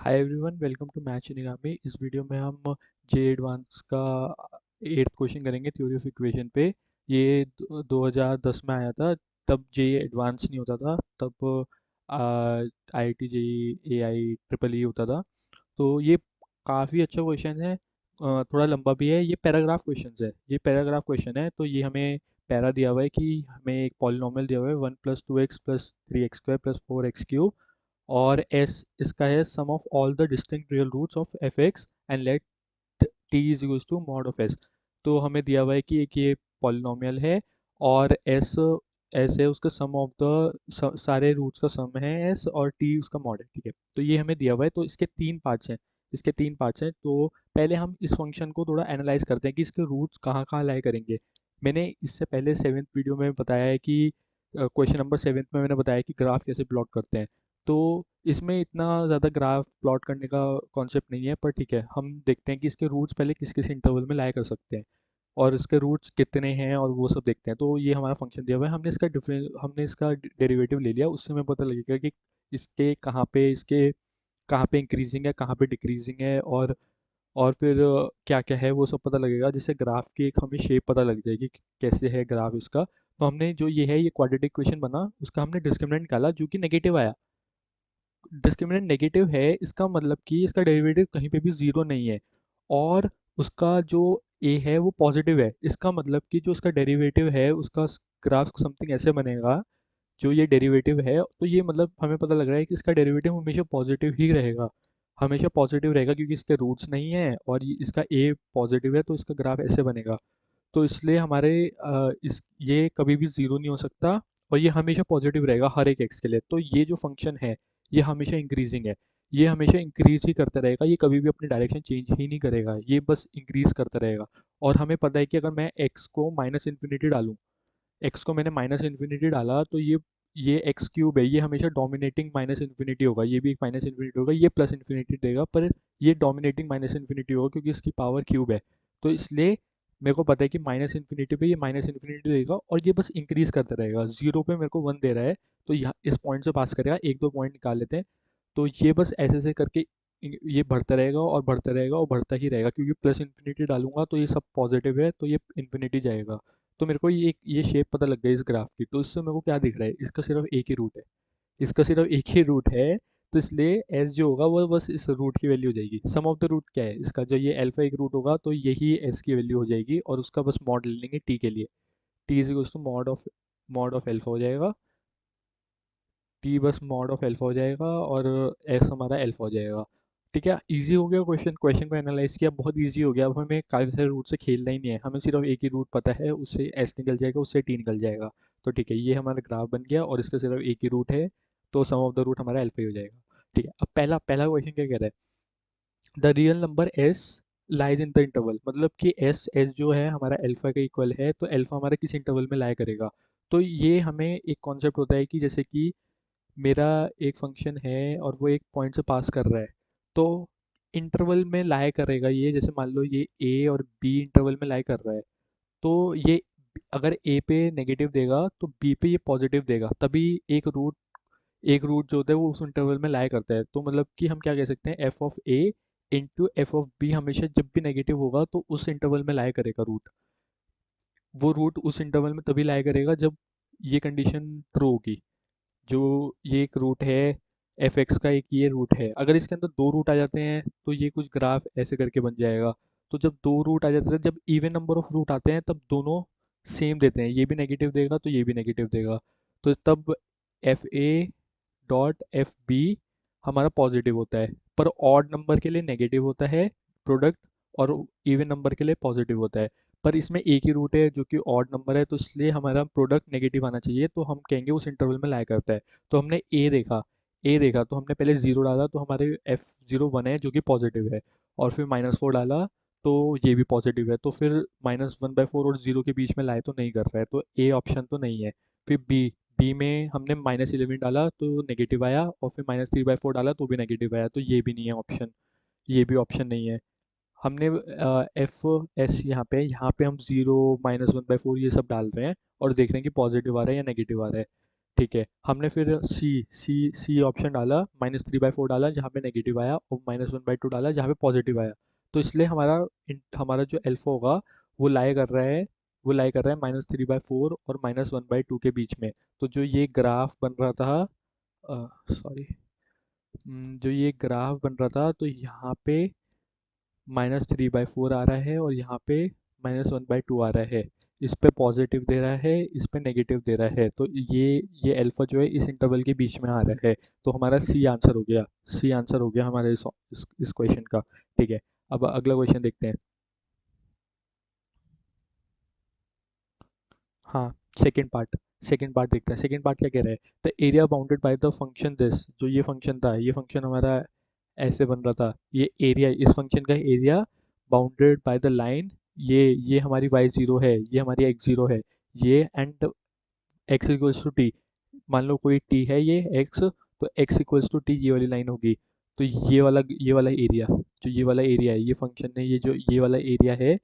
Hi everyone, welcome to मैच निगामी। इस वीडियो में हम जे एडवांस का 8th क्वेश्चन करेंगे थ्योरी ऑफ इक्वेशन पे। ये 2010 में आया था। तब जे एडवांस नहीं होता था, तब I T J A I triple E होता था। तो ये काफ़ी अच्छा क्वेश्चन है। थोड़ा लंबा भी है। ये पैराग्राफ क्वेश्चन है। ये पैराग्राफ क्वेश्चन है। तो ये हमें पैरा दिया हुआ है कि हमें एक पॉलिनॉमियल दिया हुआ है 1 + 2x + 3x² + 4x³ और s इसका है sum of all the distinct real roots of f x and let t is equals to mod of s. तो हमें दिया हुआ है कि एक ये पॉलिनॉमियल है और एस है उसका सम ऑफ द सारे रूट्स का सम है एस, और टी उसका मॉड है। ठीक है, तो ये हमें दिया हुआ है। तो इसके तीन पार्ट्स हैं। तो पहले हम इस फंक्शन को थोड़ा एनालाइज करते हैं कि इसके रूट्स कहाँ कहाँ लाई करेंगे। मैंने इससे पहले 7th वीडियो में बताया है कि क्वेश्चन नंबर 7 में मैंने बताया कि ग्राफ कैसे प्लॉट करते हैं। तो इसमें इतना ज़्यादा ग्राफ प्लॉट करने का कॉन्सेप्ट नहीं है, पर ठीक है, हम देखते हैं कि इसके रूट्स पहले किस किस इंटरवल में लाया कर सकते हैं और इसके रूट्स कितने हैं और वो सब देखते हैं। तो ये हमारा फंक्शन दिया हुआ है। हमने इसका डेरिवेटिव ले लिया। उससे हमें पता लगेगा कि इसके कहाँ पे इंक्रीजिंग है, कहाँ पे डिक्रीजिंग है, और फिर क्या क्या है वो सब पता लगेगा। जिससे ग्राफ की एक हमें शेप पता लग जाएगी कि कैसे है ग्राफ इसका। तो हमने जो ये है, ये क्वाड्रेटिक इक्वेशन बना, उसका हमने डिस्क्रिमिनेंट निकाला जो कि नेगेटिव आया। डिस्क्रिमिनेंट नेगेटिव है, इसका मतलब कि इसका डेरिवेटिव कहीं पे भी ज़ीरो नहीं है। और उसका जो ए है वो पॉजिटिव है। इसका मतलब कि जो उसका डेरिवेटिव है उसका ग्राफ समथिंग ऐसे बनेगा। जो ये डेरिवेटिव है, तो ये मतलब हमें पता लग रहा है कि इसका डेरिवेटिव हमेशा पॉजिटिव ही रहेगा। हमेशा पॉजिटिव रहेगा क्योंकि इसके रूट्स नहीं है और इसका ए पॉजिटिव है, तो इसका ग्राफ ऐसे बनेगा। तो इसलिए हमारे इस ये कभी भी ज़ीरो नहीं हो सकता और ये हमेशा पॉजिटिव रहेगा हर एक एक्स के लिए। तो ये जो फंक्शन है ये हमेशा इंक्रीजिंग है। ये हमेशा इंक्रीज ही करता रहेगा। ये कभी भी अपनी डायरेक्शन चेंज ही नहीं करेगा। ये बस इंक्रीज करता रहेगा। और हमें पता है कि अगर मैं एक्स को माइनस इन्फिनिटी डालूँ, एक्स को मैंने माइनस इन्फिनिटी डाला, तो ये एक्स क्यूब है, ये हमेशा डोमिनेटिंग माइनस इन्फिनिटी होगा। ये भी एक माइनस इन्फिनिटी होगा, ये प्लस इन्फिनिटी देगा, पर ये डोमिनेटिंग माइनस इन्फिनिटी होगा क्योंकि इसकी पावर क्यूब है। तो इसलिए मेरे को पता है कि माइनस इन्फिनिटी पे ये माइनस इन्फिनिटी देगा और ये बस इंक्रीज करता रहेगा। जीरो पे मेरे को वन दे रहा है, तो यहाँ इस पॉइंट से पास करेगा। एक दो पॉइंट निकाल लेते हैं। तो ये बस ऐसे ऐसे करके ये बढ़ता रहेगा और बढ़ता रहेगा और बढ़ता ही रहेगा, क्योंकि प्लस इन्फिनिटी डालूंगा तो ये सब पॉजिटिव है, तो ये इन्फिनिटी जाएगा। तो मेरे को ये शेप पता लग गई इस ग्राफ की। तो इससे मेरे को क्या दिख रहा है, इसका सिर्फ एक ही रूट है। इसका सिर्फ एक ही रूट है। तो इसलिए एस जो होगा वो बस इस रूट की वैल्यू हो जाएगी। सम ऑफ द रूट क्या है इसका, जो ये अल्फा एक रूट होगा तो यही एस की वैल्यू हो जाएगी, और उसका बस मॉड ले लेंगे टी के लिए। T is equals to mod of alpha हो जाएगा। T bus mod of alpha हो जाएगा और एस हमारा एल्फा हो जाएगा। ठीक है, इजी हो गया। क्वेश्चन क्वेश्चन को एनालाइज किया, बहुत इजी हो गया। अब हमें काफ़ी सारे रूट से खेलना ही नहीं है। हमें सिर्फ एक ही रूट पता है, उससे एस निकल जाएगा, उससे टी निकल जाएगा। तो ठीक है, ये हमारा ग्राफ बन गया और इसका सिर्फ एक ही रूट है। तो सम ऑफ द रूट हमारा एल्फा ही हो जाएगा। ठीक है, अब पहला पहला क्वेश्चन क्या कह रहा है, the real number S lies in the interval. मतलब कि एस जो है हमारा अल्फा के इक्वल है, तो अल्फा हमारा किस इंटरवल में लाई करेगा। तो ये हमें एक कॉन्सेप्ट होता है कि जैसे कि मेरा एक फंक्शन है और वो एक पॉइंट से पास कर रहा है, तो इंटरवल में लाई करेगा ये। जैसे मान लो ये ए और बी इंटरवल में लाई कर रहा है, तो ये अगर ए पे नेगेटिव देगा तो बी पे ये पॉजिटिव देगा, तभी एक रूट जो होता है वो उस इंटरवल में लाई करता है। तो मतलब कि हम क्या कह सकते हैं, F of A into F of B हमेशा जब भी नेगेटिव होगा तो उस इंटरवल में लाई करेगा रूट। वो रूट उस इंटरवल में तभी लाई करेगा जब ये कंडीशन ट्रू होगी। जो ये एक रूट है, एफ एक्स का एक ये रूट है, अगर इसके अंदर दो रूट आ जाते हैं तो ये कुछ ग्राफ ऐसे करके बन जाएगा। तो जब दो रूट आ जाते हैं, जब इवन नंबर ऑफ रूट आते हैं, तब दोनों सेम देते हैं। ये भी नेगेटिव देगा तो ये भी नेगेटिव देगा। तो तब F A dot F B हमारा पॉजिटिव होता है, पर ऑड नंबर के लिए नेगेटिव होता है प्रोडक्ट, और इवन नंबर के लिए पॉजिटिव होता है। पर इसमें एक ही रूट है जो कि ऑड नंबर है, तो इसलिए हमारा प्रोडक्ट नेगेटिव आना चाहिए। तो हम कहेंगे उस इंटरवल में लाई करता है। तो हमने ए देखा तो हमने पहले जीरो डाला, तो हमारे एफ जीरो वन है जो कि पॉजिटिव है। और फिर -4 डाला, तो ये भी पॉजिटिव है। तो फिर -1/4 और जीरो के बीच में लाए तो नहीं कर रहा है, तो ए ऑप्शन तो नहीं है। फिर बी बी में हमने -11 डाला तो नेगेटिव आया, और फिर -3/4 डाला तो भी नेगेटिव आया, तो ये भी नहीं है ऑप्शन। ये भी ऑप्शन नहीं है। हमने एफ एस यहाँ पे हम जीरो -1/4 ये सब डाल रहे हैं और देख रहे हैं कि पॉजिटिव आ रहा है या नेगेटिव आ रहा है। ठीक है, हमने फिर सी सी सी ऑप्शन डाला, -3/4 डाला जहाँ पे नेगेटिव आया, और -1/2 डाला जहाँ पे पॉजिटिव आया। तो इसलिए हमारा जो एल्फा होगा वो लाई कर रहा है वो लाई कर रहा है -3/4 और -1/2 के बीच में। तो जो ये ग्राफ बन रहा था, सॉरी, जो ये ग्राफ बन रहा था, तो यहाँ पे -3/4 आ रहा है और यहाँ पे -1/2 आ रहा है। इस पे पॉजिटिव दे रहा है, इस पे नेगेटिव दे रहा है। तो ये अल्फा जो है इस इंटरवल के बीच में आ रहा है। तो हमारा सी आंसर हो गया। सी आंसर हो गया हमारे इस क्वेश्चन का। ठीक है, अब अगला क्वेश्चन देखते हैं। हाँ, सेकेंड पार्ट देखते हैं। सेकेंड पार्ट क्या कह रहा है? The area bounded by the function this, जो ये फंक्शन था, ये फंक्शन हमारा ऐसे बन रहा था। ये एरिया, इस फंक्शन का area bounded by the line, ये हमारी y0 है, ये हमारी x0 है, ये and x equals to T. मान लो कोई t है, ये x, तो x इक्वल्स टू टी ये वाली लाइन होगी। तो ये वाला एरिया, जो ये वाला एरिया है, ये फंक्शन ने ये जो ये वाला एरिया है,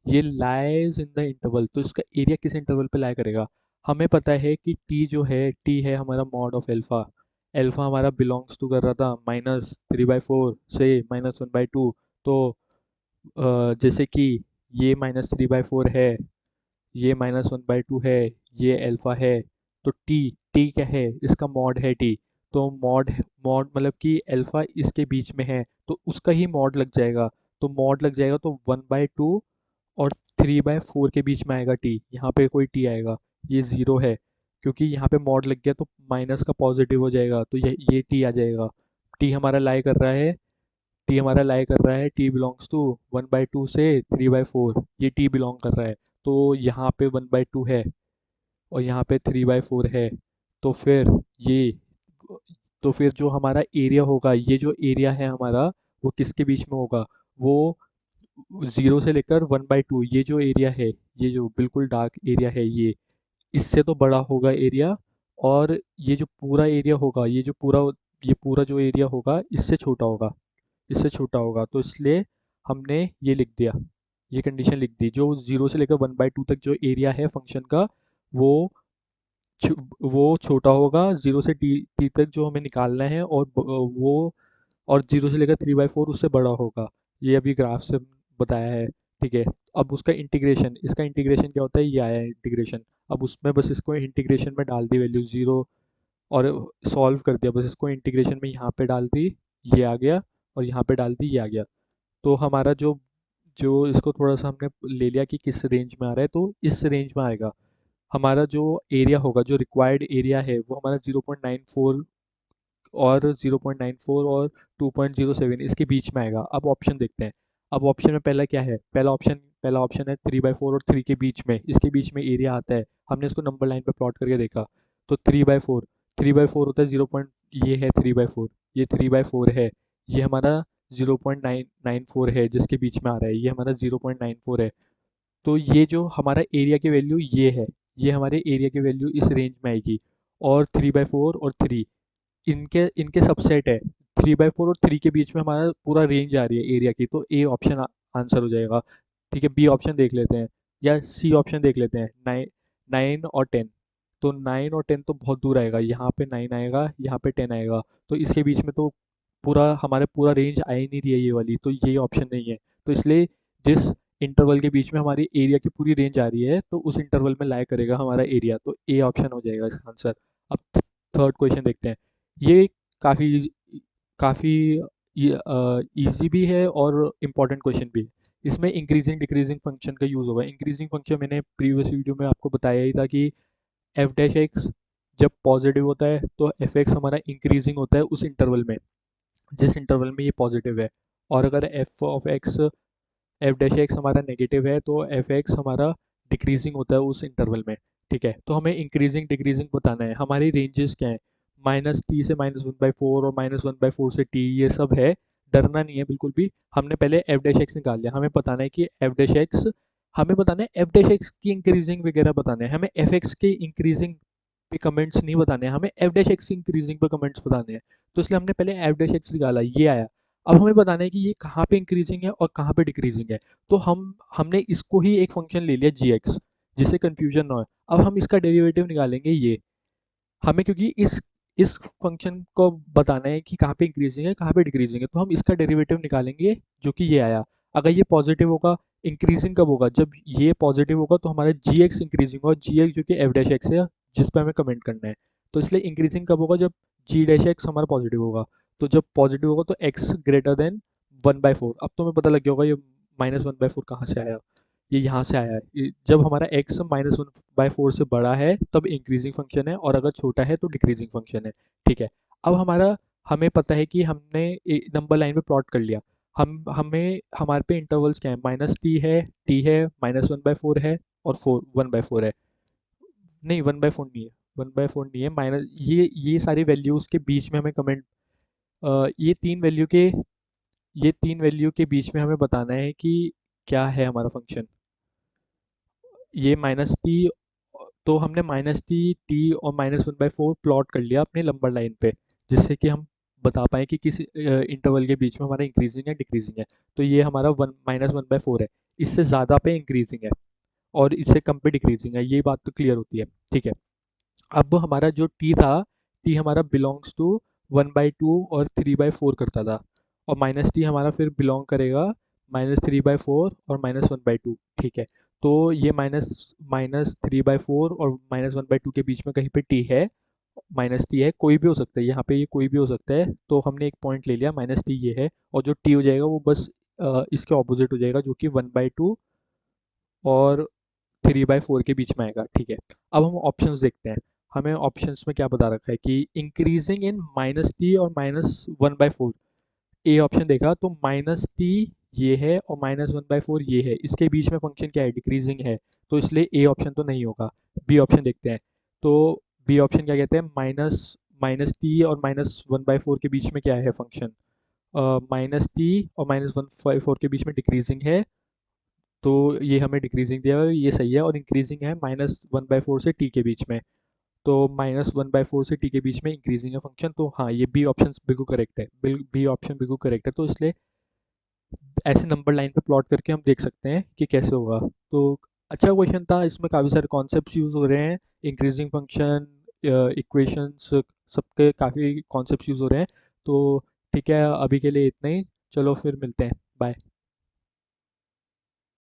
ये लाइज इन द इंटरवल। तो इसका एरिया किस इंटरवल पे लाई करेगा? हमें पता है कि टी जो है, टी है हमारा मॉड ऑफ एल्फा। एल्फा हमारा बिलोंग्स टू कर रहा था -3/4 से -1/2। तो जैसे कि ये -3/4 है, ये -1/2 है, ये अल्फा है, तो टी टी क्या है? इसका मॉड है टी। तो मॉड मॉड मतलब कि अल्फा इसके बीच में है, तो उसका ही मॉड लग जाएगा। तो मॉड लग जाएगा, तो 1/2 और 3/4 के बीच में आएगा टी। यहाँ पे कोई टी आएगा, ये ज़ीरो है, क्योंकि यहाँ पे मॉड लग गया तो माइनस का पॉजिटिव हो जाएगा, तो ये टी आ जाएगा। टी हमारा लाई कर रहा है टी हमारा लाई कर रहा है, टी बिलोंग्स टू 1/2 से 3/4, ये टी बिलोंग कर रहा है। तो यहाँ पे 1/2 है और यहाँ पे 3/4 है। तो फिर ये तो फिर जो हमारा एरिया होगा, ये जो एरिया है हमारा, वो किसके बीच में होगा? वो 0 से लेकर 1/2, ये जो एरिया है, ये जो बिल्कुल डार्क एरिया है, इससे तो बड़ा होगा एरिया। और ये जो पूरा एरिया होगा, ये पूरा जो एरिया होगा, इससे छोटा होगा। तो इसलिए हमने ये लिख दिया, ये कंडीशन लिख दी। जो 0 से लेकर 1/2 तक जो एरिया है फंक्शन का, वो वो छोटा होगा 0 से टी तक जो हमें निकालना है, और वो और 0 से लेकर 3/4 उससे बड़ा होगा। ये अभी ग्राफ से बताया है। ठीक है, अब इसका इंटीग्रेशन क्या होता है, ये आया है इंटीग्रेशन। अब उसमें बस इसको इंटीग्रेशन में डाल दी वैल्यू 0, और सॉल्व कर दिया। बस इसको इंटीग्रेशन में यहाँ पे डाल दी, ये आ गया, और यहाँ पे डाल दी, ये आ गया। तो हमारा जो जो इसको थोड़ा सा हमने ले लिया कि किस रेंज में आ रहा है, तो इस रेंज में आएगा। हमारा जो एरिया होगा, जो रिक्वायर्ड एरिया है, वो हमारा 0.94 और 2.07 इसके बीच में आएगा। अब ऑप्शन देखते हैं। अब ऑप्शन में पहला क्या है? पहला ऑप्शन है 3/4 और 3 के बीच में, इसके बीच में एरिया आता है। हमने इसको नंबर लाइन पे प्लॉट करके देखा। तो 3/4 होता है 0. ये है 3/4, ये 3/4 है। ये हमारा 0.994 है, जिसके बीच में आ रहा है, ये हमारा 0.94 है। तो ये जो हमारा एरिया की वैल्यू ये है, ये हमारे एरिया की वैल्यू इस रेंज में आएगी। और 3/4 और 3 इनके इनके सबसेट है। 3/4 और 3 के बीच में हमारा पूरा रेंज आ रही है एरिया की, तो ए ऑप्शन आंसर हो जाएगा। ठीक है, बी ऑप्शन देख लेते हैं, या सी ऑप्शन देख लेते हैं। 9 और 10। तो 9 और 10 तो बहुत दूर आएगा, यहाँ पे 9 आएगा, यहाँ पे 10 आएगा। तो इसके बीच में तो पूरा रेंज आ ही नहीं रही है ये वाली, तो ये ऑप्शन नहीं है। तो इसलिए जिस इंटरवल के बीच में हमारी एरिया की पूरी रेंज आ रही है, तो उस इंटरवल में लाई करेगा हमारा एरिया। तो ए ऑप्शन हो जाएगा इसका आंसर। अब थर्ड क्वेश्चन देखते हैं। ये काफ़ी काफ़ी इजी भी है और इम्पोर्टेंट क्वेश्चन भी है। इसमें इंक्रीजिंग डिक्रीजिंग फंक्शन का यूज़ होगा। इंक्रीजिंग फंक्शन मैंने प्रीवियस वीडियो में आपको बताया ही था कि एफ डैश एक्स जब पॉजिटिव होता है, तो एफ एक्स हमारा इंक्रीजिंग होता है उस इंटरवल में, जिस इंटरवल में ये पॉजिटिव है। और अगर एफ डैश एक्स हमारा नेगेटिव है, तो एफ एक्स हमारा डिक्रीजिंग होता है उस इंटरवल में। ठीक है, तो हमें इंक्रीजिंग डिक्रीजिंग बताना है। हमारी रेंजेस क्या है? -t से -1/4 और -1/4 से t, ये सब है। डरना नहीं है बिल्कुल भी। हमने पहले एफ डैश एक्स निकाल लिया। हमें बताना है कि एफ डैश एक्स की इंक्रीजिंग वगैरह बताना है। हमें एफ एक्स के इंक्रीजिंग पे कमेंट्स नहीं बताने हैं, हमें एफ डैश एक्स इंक्रीजिंग पे कमेंट्स बताने हैं। तो इसलिए हमने पहले एफ डैश एक्स निकाला, ये आया। अब हमें बताना है कि ये कहाँ पे इंक्रीजिंग है और कहाँ पे डिक्रीजिंग है। तो हमने इसको ही एक फंक्शन ले लिया जी एक्स, जिससे कन्फ्यूजन ना हो। अब हम इसका डेरिवेटिव निकालेंगे, ये हमें क्योंकि इस फंक्शन को बताना है कि कहाँ पे इंक्रीजिंग है कहाँ पे डिक्रीजिंग है, तो हम इसका डेरिवेटिव निकालेंगे जो कि ये आया। अगर ये पॉजिटिव होगा, इंक्रीजिंग कब होगा, जब ये पॉजिटिव होगा तो हमारा जी एक्स इंक्रीजिंग होगा, जी एक्स जो कि एफ डैश एक्स है जिस पे हमें कमेंट करना है। तो इसलिए इंक्रीजिंग कब होगा, जब जी डैश एक्स हमारा पॉजिटिव होगा। तो जब पॉजिटिव होगा तो एक्स ग्रेटर देन 1/4। अब तुम्हें पता लग गया होगा ये -1/4 कहाँ से आया। ये यहाँ से आया है। जब हमारा x -1/4 से बड़ा है तब इंक्रीजिंग फंक्शन है, और अगर छोटा है तो डिक्रीजिंग फंक्शन है। ठीक है। अब हमें पता है कि हमने नंबर लाइन पे प्लॉट कर लिया। हम हमें हमारे पे इंटरवल्स क्या है, -t है, -1/4 है, और 1/4 है। नहीं, 1/4 नहीं है, 1/4 नहीं है, माइनस ये सारी वैल्यूज के बीच में हमें कमेंट, ये तीन वैल्यू के बीच में हमें बताना है कि क्या है हमारा फंक्शन। ये -t, तो हमने -t, t और -1/4 प्लॉट कर लिया अपनी लंबर लाइन पे, जिससे कि हम बता पाएँ कि किस इंटरवल के बीच में हमारा इंक्रीजिंग है डिक्रीजिंग है। तो ये हमारा 1/4 है। इससे ज़्यादा पे इंक्रीजिंग है और इससे कम पे डिक्रीजिंग है, ये बात तो क्लियर होती है। ठीक है। अब हमारा जो t था, t हमारा बिलोंग्स टू 1/2 और 3/4 करता था, और -t हमारा फिर बिलोंग करेगा -3/4 और -1/2। ठीक है। तो ये -3/4 और -1/2 के बीच में कहीं पे t है, -t है, कोई भी हो सकता है यहाँ पे, ये कोई भी हो सकता है। तो हमने एक पॉइंट ले लिया, -t ये है, और जो t हो जाएगा वो बस इसके ऑपोजिट हो जाएगा, जो कि 1/2 और 3/4 के बीच में आएगा। ठीक है। अब हम ऑप्शंस देखते हैं। हमें ऑप्शंस में क्या बता रखा है कि इंक्रीजिंग इन -t और -1/4। ए ऑप्शन देखा तो -t ये है और -1/4 ये है, इसके बीच में फंक्शन क्या है, डिक्रीजिंग है। तो इसलिए ए ऑप्शन तो नहीं होगा। बी ऑप्शन देखते हैं। तो बी ऑप्शन क्या कहते हैं, माइनस माइनस टी और -1/4 के बीच में क्या है फंक्शन, -t और -1/4 के बीच में डिक्रीजिंग है। तो ये हमें डिक्रीजिंग दिया हुआ है, ये सही है, और इंक्रीजिंग है -1/4 से टी के बीच में। तो -1/4 से टी के बीच में इंक्रीजिंग है फंक्शन, तो हाँ ये बी ऑप्शन बिल्कुल करेक्ट है, बी ऑप्शन बिल्कुल करेक्ट है। तो इसलिए ऐसे नंबर लाइन पे प्लॉट करके हम देख सकते हैं कि कैसे होगा। तो अच्छा क्वेश्चन था, इसमें काफ़ी सारे कॉन्सेप्ट्स यूज़ हो रहे हैं, इंक्रीजिंग फंक्शन, इक्वेशंस, सबके काफ़ी कॉन्सेप्ट्स यूज़ हो रहे हैं। तो ठीक है, अभी के लिए इतना ही। चलो फिर मिलते हैं, बाय।